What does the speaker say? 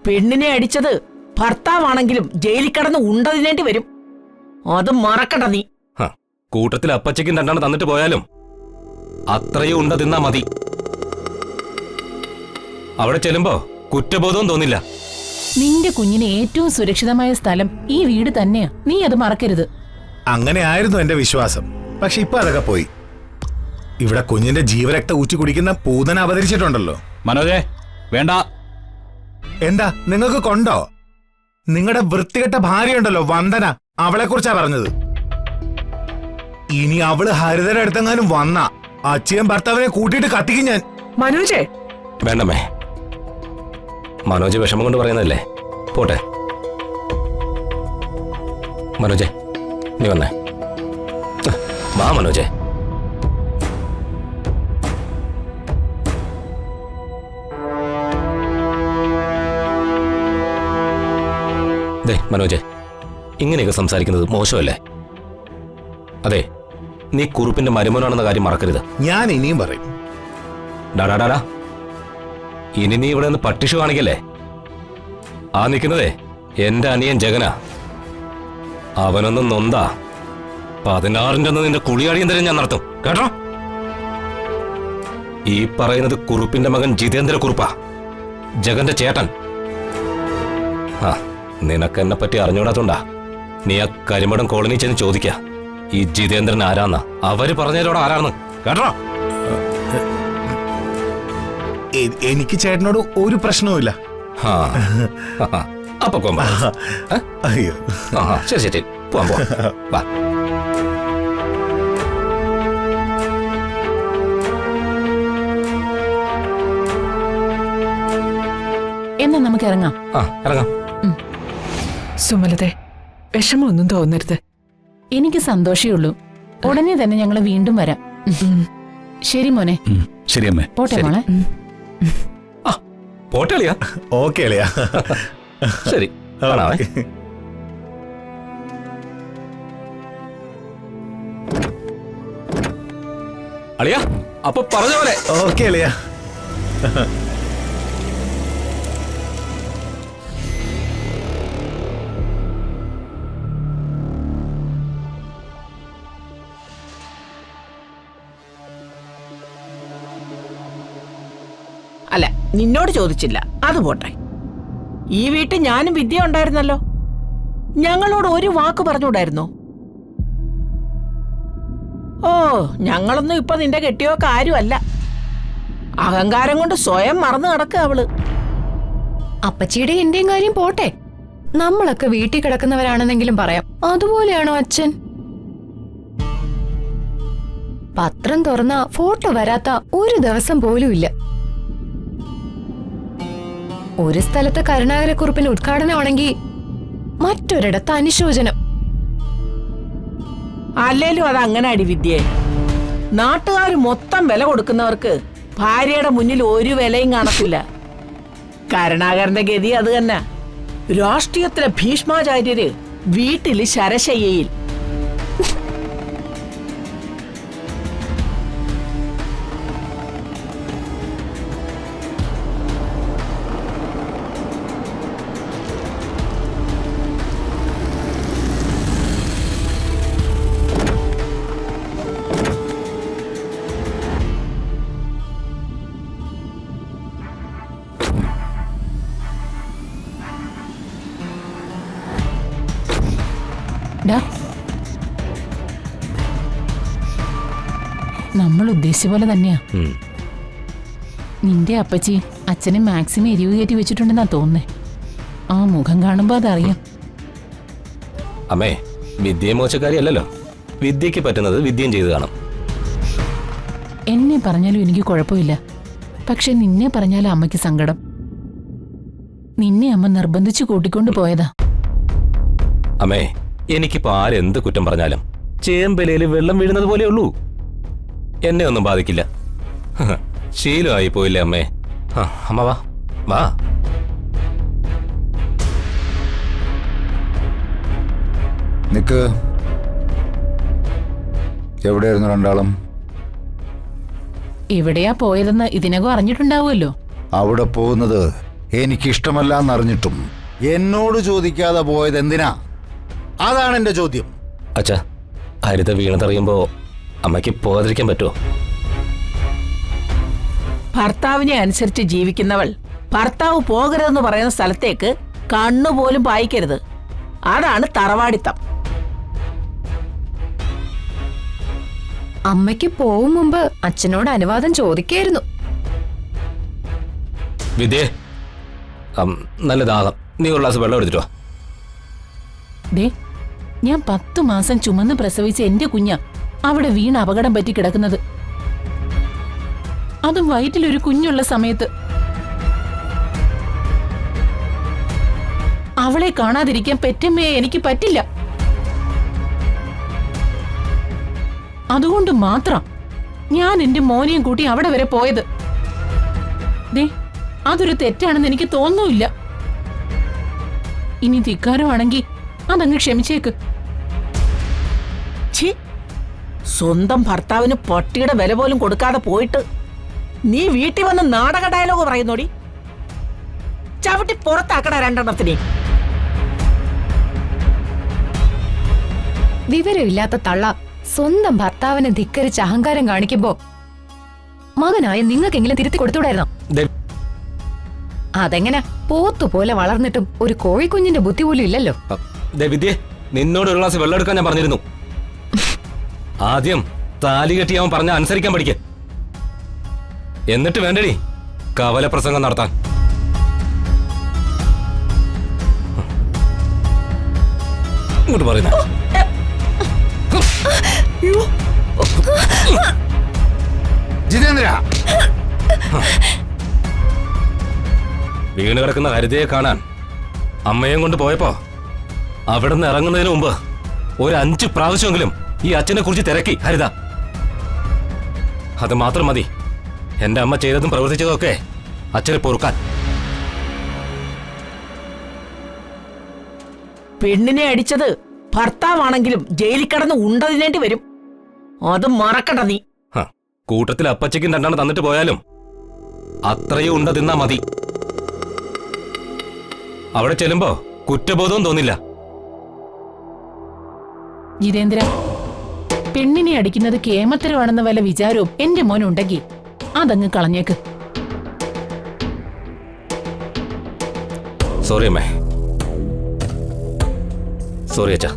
പെണ്ണിനെ അടിച്ചത് ഭർത്താവാണെങ്കിലും ജയിലിൽ കിടന്ന് ഉണ്ടതിനേണ്ടി വരും. അത് മറക്കണ്ട നീ. കൂട്ടത്തിൽ അപ്പച്ചയ്ക്കും രണ്ടെണ്ണം തന്നിട്ട് പോയാലും അത്രയും ഉണ്ട തിന്നാ മതി. അവിടെ ചെല്ലുമ്പോ കുറ്റബോധവും തോന്നില്ല. നിന്റെ കുഞ്ഞിന് ഏറ്റവും സുരക്ഷിതമായ സ്ഥലം ഈ വീട് തന്നെയാ. നീ അത് മറക്കരുത്. അങ്ങനെ ആയിരുന്നു എന്റെ വിശ്വാസം. പക്ഷെ ഇപ്പൊ അതൊക്കെ പോയി. ഇവിടെ കുഞ്ഞിന്റെ ജീവരക്ത ഊറ്റി കുടിക്കുന്ന പൂതന അവതരിച്ചിട്ടുണ്ടല്ലോ. മനോജേ വേണ്ട. എന്താ നിങ്ങൾക്ക് കൊണ്ടോ? നിങ്ങളുടെ വൃത്തികെട്ട ഭാര്യയുണ്ടല്ലോ വന്ദന, അവളെ കുറിച്ചാ പറഞ്ഞത്. ഇനി അവള് ഹരിതയുടെ അടുത്തെങ്ങാനും വന്ന അച്ഛയും ഭർത്താവിനെ കൂട്ടിയിട്ട് കത്തിക്കും ഞാൻ. മനോജേ വേണ്ടമ്മേ, മനോജ് വിഷമം കൊണ്ട് പറയുന്നതല്ലേ. പോട്ടെ. മനോജേ നീ വന്നേ. വാ മനോജേ. ദേ മനോജേ, ഇങ്ങനെയൊക്കെ സംസാരിക്കുന്നത് മോശമല്ലേ? അതെ, നീ കുറുപ്പിന്റെ മരുമോനാണെന്ന കാര്യം മറക്കരുത്. ഞാൻ ഇനിയും പറയും. ഡാടാ, ഇനി നീ ഇവിടെ നിന്ന് പട്ടിഷു കാണിക്കല്ലേ? ആ നിൽക്കുന്നതേ എന്റെ അനിയൻ ജഗനാ. അവനൊന്നും നൊന്താ 16ന്റെ ഒന്ന് നിന്റെ കുളിയാടിയും തരം ഞാൻ നടത്തും കേട്ടോ. ഈ പറയുന്നത് കുറുപ്പിന്റെ മകൻ ജിതേന്ദ്ര കുറുപ്പാ, ജഗന്റെ ചേട്ടൻ. ആ നിനക്ക് എന്നെ പറ്റി അറിഞ്ഞൂടാത്തോണ്ടാ നീ ആ കരിമടം കോളനി ചെന്ന് ചോദിക്ക ഈ ജിതേന്ദ്രൻ ആരാന്നാ. അവര് പറഞ്ഞതിലൂടെ ആരാണെന്ന് കേട്ടോ. എനിക്ക് ചേട്ടനോട് ഒരു പ്രശ്നവുമില്ല. അപ്പൊ കൊമ്പ. അയ്യോ ശരി ശരി പോവാം വാ. എന്നാ നമുക്ക് ഇറങ്ങാം. ഇറങ്ങാം. സുമലതേ, വിഷമൊന്നും തോന്നരുത്. എനിക്ക് സന്തോഷേ ഉള്ളൂ. ഉടനെ തന്നെ ഞങ്ങൾ വീണ്ടും വരാം. ശരി മോനെ. ശരി അമ്മേ. പോട്ടെ മോളെ. പോട്ടെ അളിയാ. ഓക്കെ അളിയാ. ശരി കാണാവേ. അളിയാ അപ്പൊ പറഞ്ഞ പോലെ. ഓക്കെ അളിയാ. അല്ല, നിന്നോട് ചോദിച്ചില്ല, അത് പോട്ടെ. ഈ വീട്ടിൽ ഞാനും വിദ്യ ഉണ്ടായിരുന്നല്ലോ. ഞങ്ങളോട് ഒരു വാക്ക് പറഞ്ഞുകൂടായിരുന്നോ? ഓ, ഞങ്ങളൊന്നും ഇപ്പൊ നിന്റെ കെട്ടിയോ കാര്യമല്ല. അഹങ്കാരം കൊണ്ട് സ്വയം മറന്നു കിടക്കുക അവള്. അപ്പച്ചിയുടെ എന്റെയും കാര്യം പോട്ടെ, നമ്മളൊക്കെ വീട്ടിൽ കിടക്കുന്നവരാണെന്നെങ്കിലും പറയാം. അതുപോലെയാണോ അച്ഛൻ? പത്രം തുറന്ന ഫോട്ടോ വരാത്ത ഒരു ദിവസം പോലും ഇല്ല. ഒരു സ്ഥലത്ത് കരുണാകരക്കുറുപ്പിന്റെ ഉദ്ഘാടനമാണെങ്കിൽ മറ്റൊരിടത്ത് അനുശോചനം. അല്ലേലും അത് അങ്ങനെ അടി വിദ്യേ. നാട്ടുകാർ മൊത്തം വില കൊടുക്കുന്നവർക്ക് ഭാര്യയുടെ മുന്നിൽ ഒരു വിലയും കാണത്തില്ല. കരുണാകരന്റെ ഗതി അത് തന്നെ. രാഷ്ട്രീയത്തിലെ ഭീഷ്മാചാര്യര് വീട്ടില് ശരശയ്യയിൽ. നമ്മൾ ഉദ്ദേശിച്ച പോലെ തന്നെയാ. നിന്റെ അപ്പച്ചി അച്ഛനെ മാക്സിമം എരിവ് കയറ്റി വെച്ചിട്ടുണ്ടെന്നാ തോന്നുന്നേ. ആ മുഖം കാണുമ്പോ അതറിയാം. അമ്മേ, വിദ്യ മോശക്കാരി അല്ലല്ലോ. വിദ്യക്ക് പറ്റുന്നത് വിദ്യയും ചെയ്ത് കാണും. എന്നെ പറഞ്ഞാലും എനിക്ക് കുഴപ്പമില്ല. പക്ഷെ നിന്നെ പറഞ്ഞാലും അമ്മയ്ക്ക് സങ്കടം. നിന്നെ അമ്മ നിർബന്ധിച്ചു കൂട്ടിക്കൊണ്ട് പോയതാ. അമ്മേ, എനിക്കിപ്പോ ആരെന്ത് കുറ്റം പറഞ്ഞാലും ചേമ്പലയില് വെള്ളം വീഴുന്നത് പോലെ ഉള്ളൂ. എന്നെ ഒന്നും ബാധിക്കില്ല. ശീലമായി പോയില്ലേ അമ്മേ. അമ്മ വാ വാ. നിക്ക്. എവിടെയായിരുന്നു രണ്ടാളും? എവിടെയാ പോയതെന്ന് ഇതിനകം അറിഞ്ഞിട്ടുണ്ടാവുമല്ലോ. അവിടെ പോകുന്നത് എനിക്കിഷ്ടമല്ല എന്നറിഞ്ഞിട്ടും എന്നോട് ചോദിക്കാതെ പോയത് എന്തിനാ? അതാണ് എന്റെ ചോദ്യം. അച്ഛാ, ഹരിത വീണതറിയുമ്പോ അമ്മയ്ക്ക് പോകാതിരിക്കാൻ പറ്റുമോ? ഭർത്താവിനെ അനുസരിച്ച് ജീവിക്കുന്നവൾ ഭർത്താവ് പോകരുതെന്ന് പറയുന്ന സ്ഥലത്തേക്ക് കണ്ണുപോലും പായിക്കരുത്. അതാണ് തറവാടിത്തം. അമ്മയ്ക്ക് പോവും മുമ്പ് അച്ഛനോട് അനുവാദം ചോദിക്കായിരുന്നു. വിദ്യേ, നല്ല ദാഹം. നീ ഒരു ഗ്ലാസ് വെള്ളം എടുത്തിട്ടോ. ദേ, ഞാൻ 10 മാസം ചുമന്ന് പ്രസവിച്ച എന്റെ കുഞ്ഞ അവിടെ വീണ് അപകടം പറ്റി കിടക്കുന്നത്. അതും വയറ്റിലൊരു കുഞ്ഞുള്ള സമയത്ത്. അവളെ കാണാതിരിക്കാൻ പെറ്റമ്മയെ എനിക്ക് പറ്റില്ല. അതുകൊണ്ട് മാത്രം ഞാൻ എന്റെ മോനെയും കൂട്ടി അവിടെ വരെ പോയത്. ദേ, അതൊരു തെറ്റാണെന്ന് എനിക്ക് തോന്നുന്നില്ല. ഇനി ധിക്കാരമാണെങ്കിൽ അതങ്ങ് ക്ഷമിച്ചേക്ക്. ഛീ, സ്വന്തം ഭർത്താവിന് പട്ടിയുടെ വില പോലും കൊടുക്കാതെ പോയിട്ട് നീ വീട്ടിൽ വന്ന് നാടക ഡയലോഗ് പറയുന്നോടി. ചവിട്ടി പുറത്താക്കട രണ്ടെണ്ണത്തിനെ. വിവരമില്ലാത്ത തള്ള സ്വന്തം ഭർത്താവിനെ ധിക്കരിച്ച് അഹങ്കാരം കാണിക്കുമ്പോ മകനായ നിങ്ങൾക്കെങ്കിലും തിരുത്തി കൊടുത്തൂടായിരുന്നോ? അതെങ്ങനെ? പോത്തുപോലെ വളർന്നിട്ടും ഒരു കോഴിക്കുഞ്ഞിന്റെ ബുദ്ധി പോലും ഇല്ലല്ലോ. വിദ്യേ, നിന്നോട് ഒരു ഗ്ലാസ് വെള്ളം എടുക്കാൻ ഞാൻ പറഞ്ഞിരുന്നു. ആദ്യം താലി കെട്ടി അവൻ പറഞ്ഞ അനുസരിക്കാൻ പഠിക്ക. എന്നിട്ട് വേണ്ടടി കവല പ്രസംഗം നടത്താൻ. ഇങ്ങോട്ട് പറയുന്ന ജിതേന്ദ്ര, വീണ് കിടക്കുന്ന ഹരിതയെ കാണാൻ അമ്മയും കൊണ്ട് പോയപ്പോ അവിടെ നിന്ന് ഇറങ്ങുന്നതിന് മുമ്പ് ഒരു 5 പ്രാവശ്യമെങ്കിലും ഈ അച്ഛനെ കുറിച്ച് തിരക്കി ഹരിത. അത് മാത്രം മതി എന്റെ അമ്മ ചെയ്തതും പ്രവർത്തിച്ചതും ഒക്കെ അച്ഛനെ പൊറുക്കാൻ. പെണ്ണിനെ അടിച്ചത് ഭർത്താവാണെങ്കിലും ജയിലിൽ കടന്ന് ഉണ്ടതിനേണ്ടി വരും. അത് മറക്കണ്ട നീ. കൂട്ടത്തിൽ അപ്പച്ചയ്ക്കും 2 തന്നിട്ട് പോയാലും അത്രയും ഉണ്ട തിന്നാ മതി. അവിടെ ചെല്ലുമ്പോ കുറ്റബോധവും തോന്നില്ല. ജിതേന്ദ്ര, പെണ്ണിനെ അടിക്കുന്നത് കേമത്തരമാണെന്ന വല്ല വിചാരവും എന്റെ മോനുണ്ടെങ്കിൽ അതങ്ങ് കളഞ്ഞേക്ക്. സോറി അമ്മേ. സോറി അച്ഛാ.